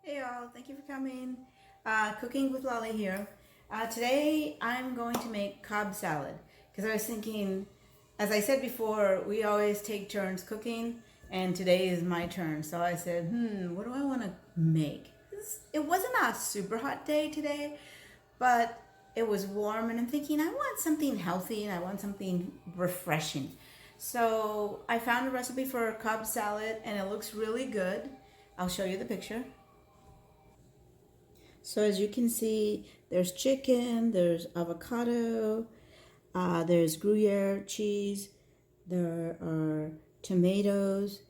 Hey y'all, thank you for coming. Cooking with Loly here. Today I'm going to make Cobb salad because I was thinking, as I said before, we always take turns cooking and today is my turn. So I said, what do I want to make? It wasn't a super hot day today, but it was warm and I'm thinking I want something healthy and I want something refreshing. So I found a recipe for Cobb salad and it looks really good. I'll show you the picture. So as you can see, there's chicken, there's avocado, there's Gruyere cheese, there are tomatoes,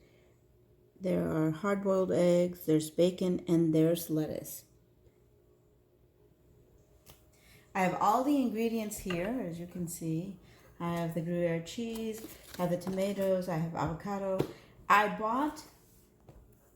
there are hard-boiled eggs, there's bacon, and there's lettuce. I have all the ingredients here, as you can see. I have the Gruyere cheese, I have the tomatoes, I have avocado. I bought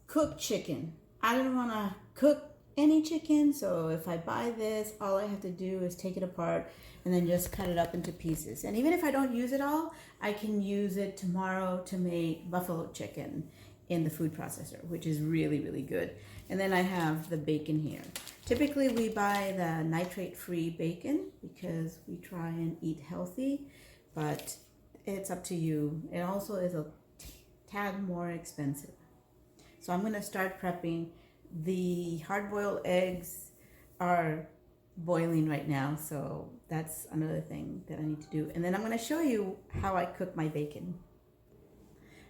cooked chicken. I didn't want to cook any chicken, so if I buy this, all I have to do is take it apart and then just cut it up into pieces. And even if I don't use it all, I can use it tomorrow to make buffalo chicken in the food processor, which is really, really good. And then I have the bacon here. Typically we buy the nitrate-free bacon because we try and eat healthy, but it's up to you. It also is a tad more expensive. So I'm going to start prepping. The hard-boiled eggs are boiling right now, so that's another thing that I need to do. And then I'm going to show you how I cook my bacon.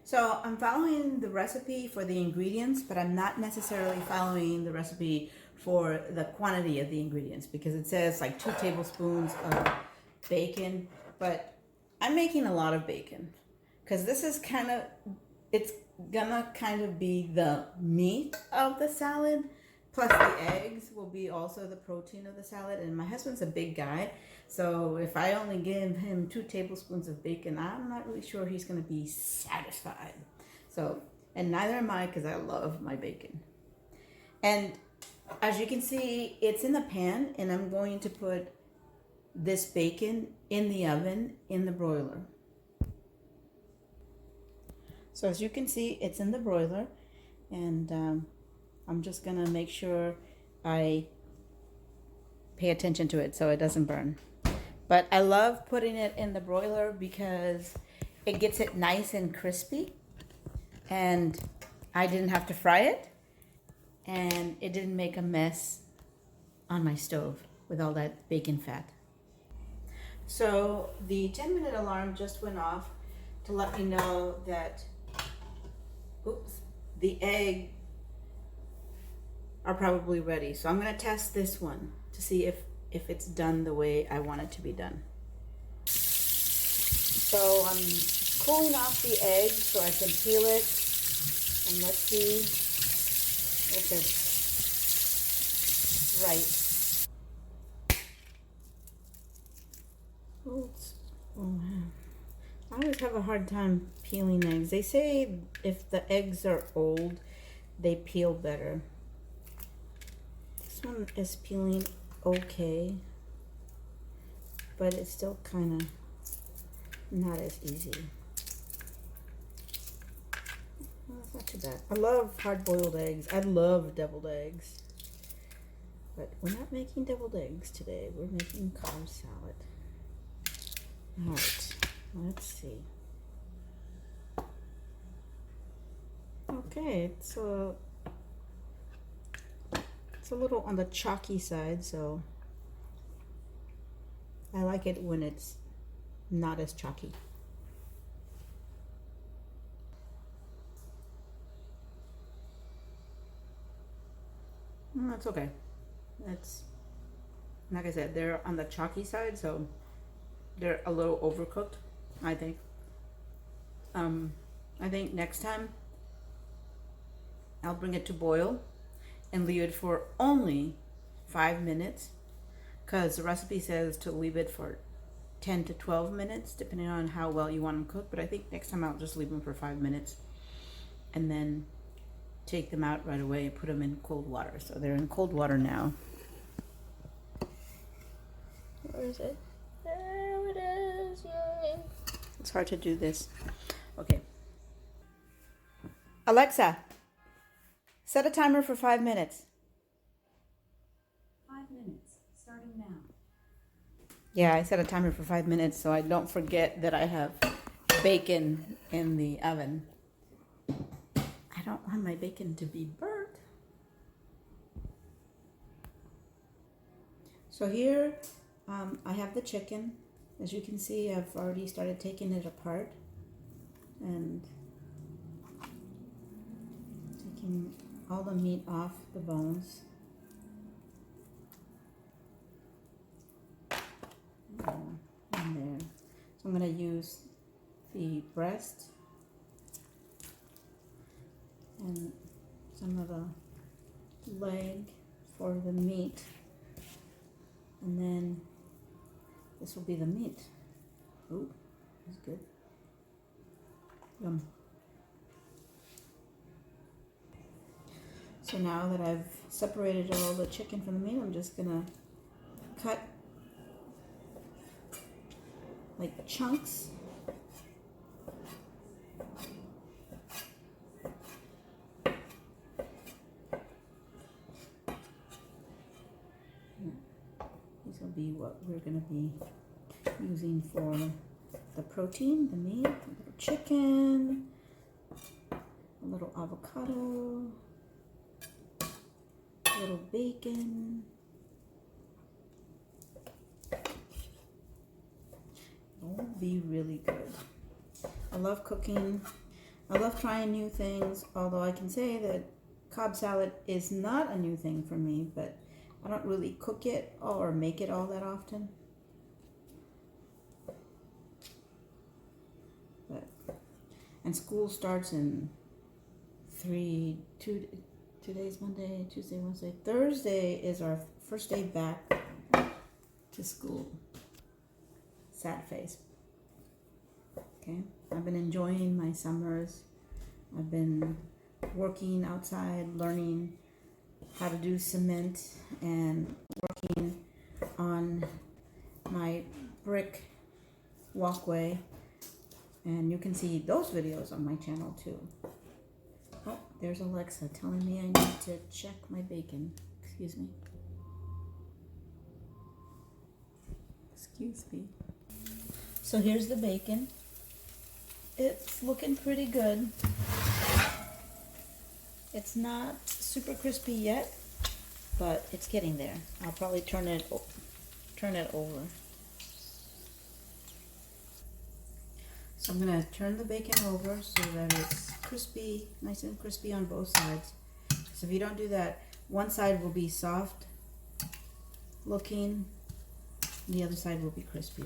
So I'm following the recipe for the ingredients, but I'm not necessarily following the recipe for the quantity of the ingredients because it says like 2 tablespoons of bacon, but I'm making a lot of bacon because this is it's gonna kind of be the meat of the salad, plus the eggs will be also the protein of the salad. And my husband's a big guy, so if I only give him 2 tablespoons of bacon, I'm not really sure he's gonna be satisfied. So, and neither am I because I love my bacon. And as you can see, it's in the pan, and I'm going to put this bacon in the oven in the broiler. So as you can see, it's in the broiler, and I'm just gonna make sure I pay attention to it so it doesn't burn. But I love putting it in the broiler because it gets it nice and crispy, and I didn't have to fry it, and it didn't make a mess on my stove with all that bacon fat. So the 10-minute alarm just went off to let me know that the egg are probably ready. So I'm going to test this one to see if it's done the way I want it to be done. So I'm cooling off the egg so I can peel it, and let's see if it's right. Oh man. I always have a hard time peeling eggs. They say if the eggs are old, they peel better. This one is peeling okay, but it's still kind of not as easy. Well, it's not too bad. I love hard-boiled eggs. I love deviled eggs. But we're not making deviled eggs today. We're making Cobb salad. All right. Let's see. Okay, it's a little on the chalky side, so I like it when it's not as chalky. That's okay. It's like I said, they're on the chalky side, so they're a little overcooked, I think. I think next time I'll bring it to boil and leave it for only 5 minutes, because the recipe says to leave it for 10 to 12 minutes depending on how well you want them cooked. But I think next time I'll just leave them for 5 minutes and then take them out right away and put them in cold water. So they're in cold water now. Where is it? There it is. Yay. It's hard to do this. Okay. Alexa, set a timer for 5 minutes. Yeah, I set a timer for 5 minutes so I don't forget that I have bacon in the oven. I don't want my bacon to be burnt. So here I have the chicken. As you can see, I've already started taking it apart and taking all the meat off the bones. In there. So I'm going to use the breast and some of the leg for the meat, and then this will be the meat. Ooh, that's good. Yum. So now that I've separated all the chicken from the meat, I'm just gonna cut like chunks. These will be what we're gonna be using for the protein, the meat, a little chicken, a little avocado, a little bacon. It'll be really good. I love cooking. I love trying new things, although I can say that Cobb salad is not a new thing for me, but I don't really cook it or make it all that often. And school starts in two days, Monday, Tuesday, Wednesday. Thursday is our first day back to school. Sad face. Okay, I've been enjoying my summers. I've been working outside, learning how to do cement and working on my brick walkway. And you can see those videos on my channel too. Oh, there's Alexa telling me I need to check my bacon. Excuse me. Excuse me. So here's the bacon. It's looking pretty good. It's not super crispy yet, but it's getting there. I'll probably turn it over. So I'm gonna turn the bacon over so that it's crispy, nice and crispy on both sides. So if you don't do that, one side will be soft looking, the other side will be crispy.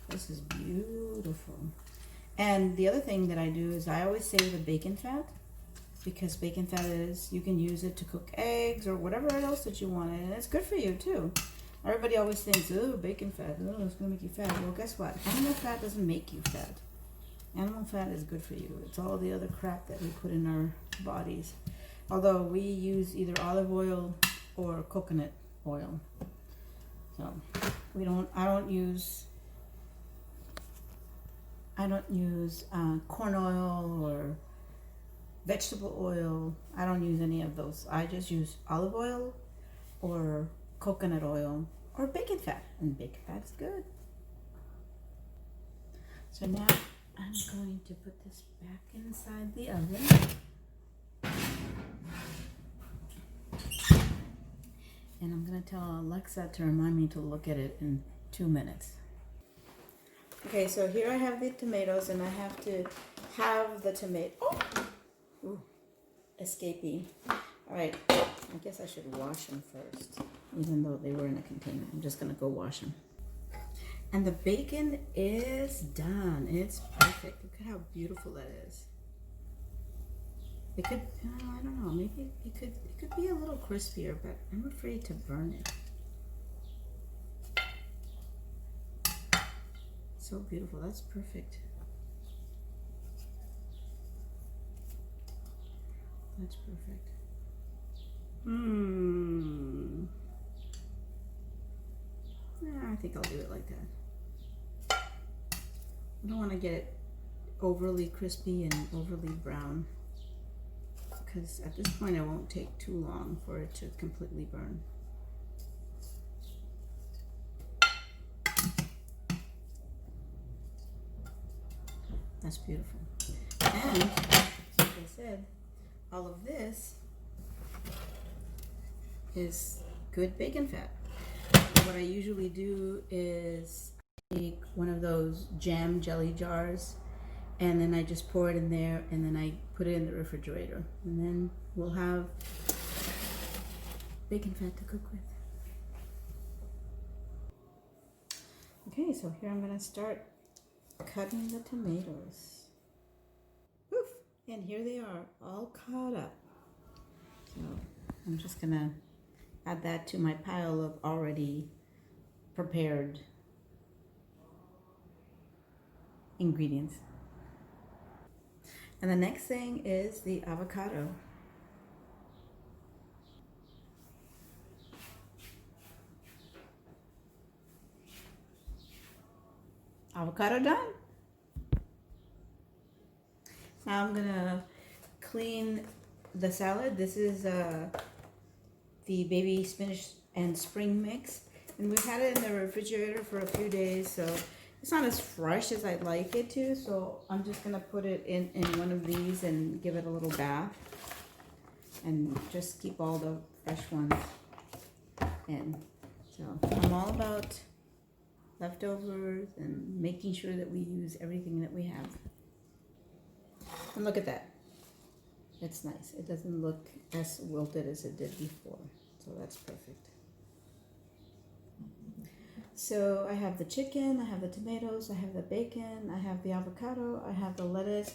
This is beautiful. And the other thing that I do is I always save the bacon fat, because bacon fat you can use it to cook eggs or whatever else that you want, and it's good for you too. Everybody always thinks, oh, bacon fat, oh, it's gonna make you fat. Well, guess what? Animal fat doesn't make you fat. Animal fat is good for you. It's all the other crap that we put in our bodies. Although we use either olive oil or coconut oil. So I don't use corn oil or vegetable oil. I don't use any of those. I just use olive oil or coconut oil or bacon fat, and bacon fat is good. So now I'm going to put this back inside the oven. And I'm going to tell Alexa to remind me to look at it in 2 minutes. Okay, so here I have the tomatoes, and I have to have the tomato. Oh! Ooh, escapee. All right, I guess I should wash them first, even though they were in a container. I'm just going to go wash them. And the bacon is done. It's perfect. Look at how beautiful that is. It could, I don't know, maybe it could be a little crispier, but I'm afraid to burn it. So beautiful. That's perfect. That's perfect. I think I'll do it like that. I don't want to get it overly crispy and overly brown, because at this point it won't take too long for it to completely burn. That's beautiful. And like I said, all of this is good bacon fat. What I usually do is take one of those jam jelly jars, and then I just pour it in there, and then I put it in the refrigerator, and then we'll have bacon fat to cook with. Okay, so here I'm gonna start cutting the tomatoes. Woof! And here they are, all cut up. So I'm just gonna add that to my pile of already prepared ingredients. And the next thing is the avocado. Avocado done. Now I'm gonna clean the salad. This is the baby spinach and spring mix, and we've had it in the refrigerator for a few days, so it's not as fresh as I'd like it to. So I'm just gonna put it in one of these and give it a little bath, and just keep all the fresh ones in. So I'm all about leftovers and making sure that we use everything that we have. And look at that. It's nice. It doesn't look as wilted as it did before. So that's perfect. So I have the chicken, I have the tomatoes, I have the bacon, I have the avocado, I have the lettuce.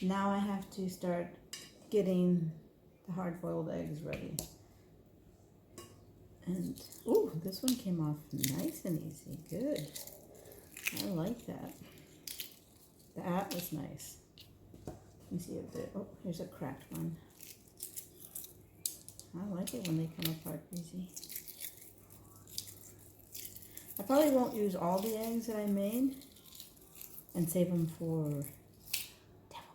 Now I have to start getting the hard-boiled eggs ready. And, ooh, this one came off nice and easy. Good. I like that. That was nice. Let me see if the, oh, here's a cracked one. I like it when they come apart easy. I probably won't use all the eggs that I made and save them for deviled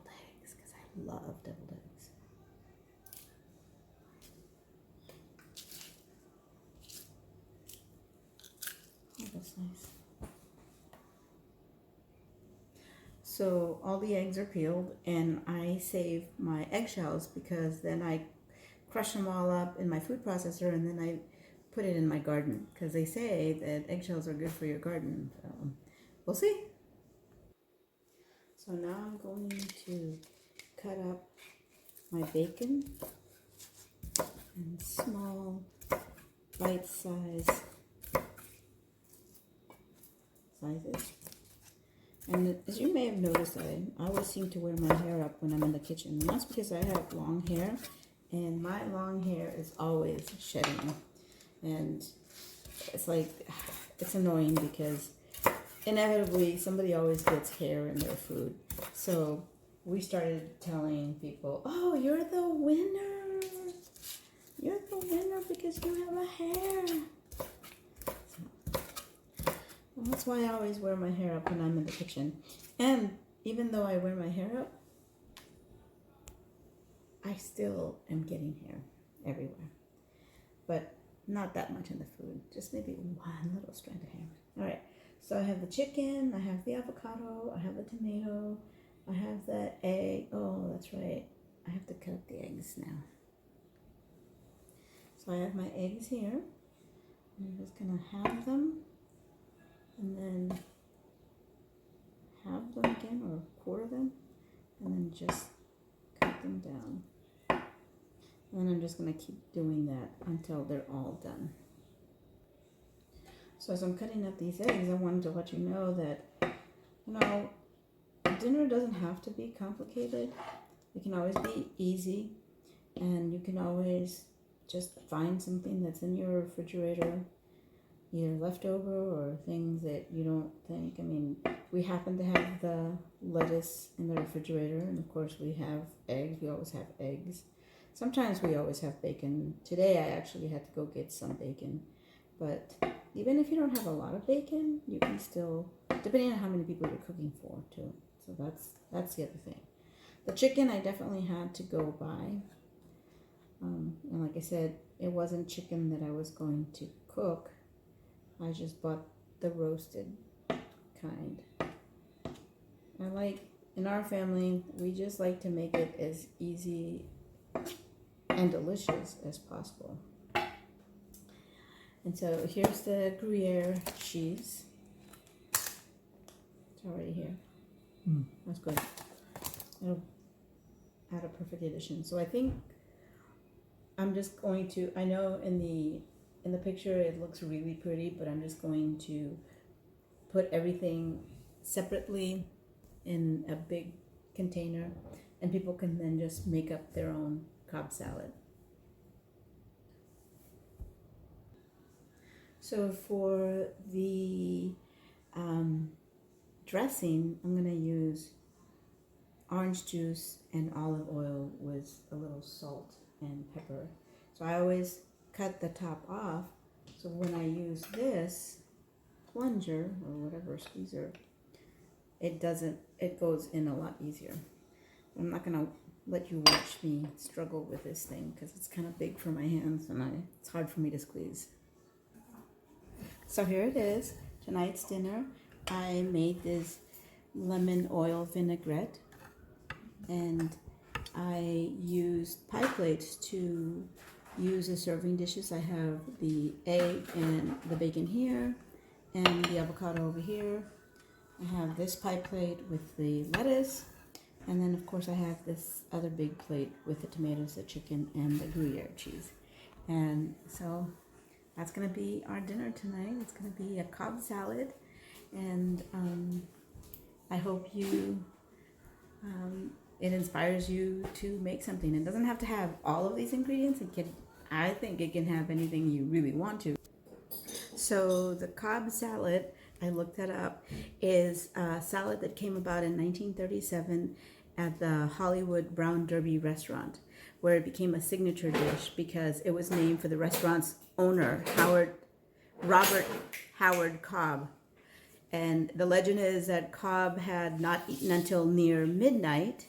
eggs, because I love deviled eggs. Oh, that's nice. So all the eggs are peeled, and I save my eggshells because then I crush them all up in my food processor, and then I put it in my garden, because they say that eggshells are good for your garden. So we'll see. So now I'm going to cut up my bacon in small bite-sized sizes. And as you may have noticed, I always seem to wear my hair up when I'm in the kitchen. And that's because I have long hair, and my long hair is always shedding. And it's like, it's annoying because inevitably somebody always gets hair in their food. So we started telling people, oh, you're the winner. You're the winner because you have a hair. So that's why I always wear my hair up when I'm in the kitchen. And even though I wear my hair up, I still am getting hair everywhere. But not that much in the food, just maybe one little strand of hair. All right, so I have the chicken, I have the avocado, I have the tomato, I have the egg. Oh, that's right. I have to cut up the eggs now. So I have my eggs here. I'm just gonna have them, and then have them again, or quarter them, and then just cut them down. And I'm just going to keep doing that until they're all done. So as I'm cutting up these eggs, I wanted to let you know that, you know, dinner doesn't have to be complicated. It can always be easy, and you can always just find something that's in your refrigerator, either leftover or things that you don't think. I mean, we happen to have the lettuce in the refrigerator, and of course we have eggs. We always have eggs. Sometimes we always have bacon. Today I actually had to go get some bacon. But even if you don't have a lot of bacon, you can still, depending on how many people you're cooking for too. So that's the other thing. The chicken I definitely had to go buy. And like I said, it wasn't chicken that I was going to cook. I just bought the roasted kind. I like in our family, we just like to make it as easy and delicious as possible. And so here's the Gruyere cheese. It's already here. That's good. It'll add a perfect addition. So I think I'm just going to, I know in the picture it looks really pretty, but I'm just going to put everything separately in a big container, and people can then just make up their own Cobb salad. So for the dressing, I'm going to use orange juice and olive oil with a little salt and pepper. So I always cut the top off, so when I use this plunger or whatever squeezer, it goes in a lot easier. I'm not gonna let you watch me struggle with this thing because it's kind of big for my hands and it's hard for me to squeeze. So here it is, tonight's dinner. I made this lemon oil vinaigrette, and I used pie plates to use as serving dishes. I have the egg and the bacon here, and the avocado over here. I have this pie plate with the lettuce, and then of course I have this other big plate with the tomatoes, the chicken, and the Gruyere cheese. And so that's gonna be our dinner tonight. It's gonna be a Cobb salad, and I hope it inspires you to make something. It doesn't have to have all of these ingredients. I think it can have anything you really want to. So the Cobb salad, I looked that up, is a salad that came about in 1937 at the Hollywood Brown Derby restaurant, where it became a signature dish because it was named for the restaurant's owner, Robert Howard Cobb. And the legend is that Cobb had not eaten until near midnight,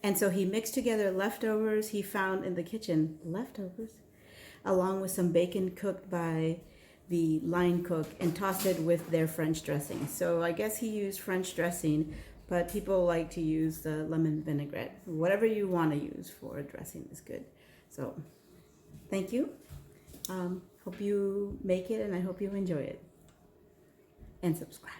and so he mixed together leftovers he found in the kitchen, along with some bacon cooked by the line cook, and tossed it with their French dressing. So I guess he used French dressing, but people like to use the lemon vinaigrette. Whatever you want to use for a dressing is good. So thank you. Hope you make it, and I hope you enjoy it. And subscribe.